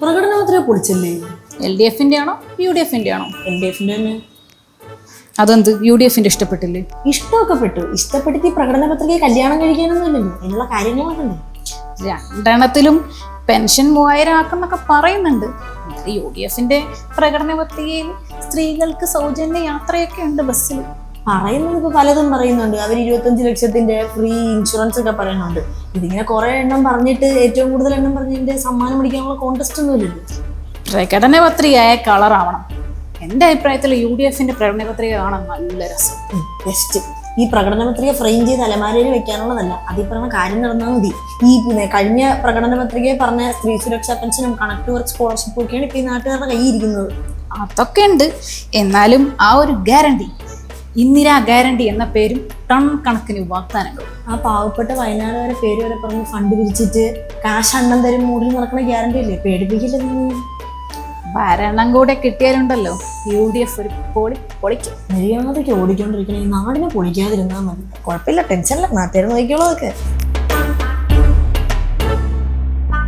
പ്രകടനപത്രിക പൊളിച്ചല്ലേ? LDF-ന്റെ ആണോ UDF-ന്റെ ആണോ? LDF-ന്റെ തന്നെ. അതെന്ത് UDF-ന്റെ ഇഷ്ടപ്പെട്ടില്ലേ? ഇഷ്ടമൊക്കെ പെട്ടു. ഇഷ്ടപ്പെടുത്തി പ്രകടന പത്രികയെ കല്യാണം കഴിക്കാനൊന്നുമില്ലല്ലോ, അതിനുള്ള കാര്യങ്ങളൊക്കെ ഉണ്ട്. രണ്ടെണ്ണത്തിലും പെൻഷൻ 3000 ആക്കുന്നൊക്കെ പറയുന്നുണ്ട്. UDF-ന്റെ പ്രകടന പത്രികയിൽ സ്ത്രീകൾക്ക് സൗജന്യ യാത്രയൊക്കെ ഉണ്ട് ബസ്സിൽ. പറയുന്നത് ഇപ്പൊ പലതും പറയുന്നുണ്ട്. അവർ 25 ലക്ഷത്തിന്റെ ഫ്രീ ഇൻഷുറൻസ് ഒക്കെ പറയുന്നുണ്ട്. ഇതിങ്ങനെ കുറെ എണ്ണം പറഞ്ഞിട്ട് ഏറ്റവും കൂടുതൽ എണ്ണം പറഞ്ഞതിന്റെ സമ്മാനം പിടിക്കാനുള്ള കോൺടെസ്റ്റ് ഒന്നും ഇല്ലല്ലോ. പ്രകടന പത്രികയായ കളറാവണം. എൻ്റെ അഭിപ്രായത്തിൽ UDF-ന്റെ പ്രകടന പത്രിക കാണാൻ നല്ല രസം. ബെസ്റ്റ്. ഈ പ്രകടന പത്രിക ഫ്രെയിം ചെയ്ത് അലമാരയിൽ വെക്കാനുള്ളതല്ല, അതിൽ പറഞ്ഞ കാര്യം നടന്നാൽ മതി. ഈ കഴിഞ്ഞ പ്രകടന പത്രികയെ പറഞ്ഞ സ്ത്രീ സുരക്ഷാ പെൻഷനും കണക്ട് വർക്ക് സ്കോളർഷിപ്പും ഒക്കെയാണ് ഇപ്പൊ ഈ നാട്ടുകാരുടെ കയ്യിൽ ഇരിക്കുന്നത്. അതൊക്കെ ഉണ്ട്. എന്നാലും ആ ഒരു ഗ്യാരണ്ടി, ഇന്ദിരാ ഗ്യാരണ്ടി എന്ന പേരും ടൺ കണക്കിന് വാഗ്ദാനങ്ങൾ. ആ പാവപ്പെട്ട വയനാടുകാരെ പേര് വരെ പറഞ്ഞ് ഫണ്ട് പിരിച്ചിട്ട് കാശ് അണ്ണം തരും മൂടിൽ നടക്കുന്ന ഗ്യാരണ്ടി അല്ലേ? പേടിപ്പിക്കില്ല. ഭരണം കൂടെ കിട്ടിയാലുണ്ടല്ലോ UDF ഒരു പൊളിക്കും. മര്യാദയ്ക്ക് ഓടിക്കൊണ്ടിരിക്കണേ. ഈ നാടിനെ പൊളിക്കാതിരുന്നാൽ മതി. കുഴപ്പമില്ല, ടെൻഷനില്ല, നാട്ടുകാർ നോക്കിയോളൂ അതൊക്കെ.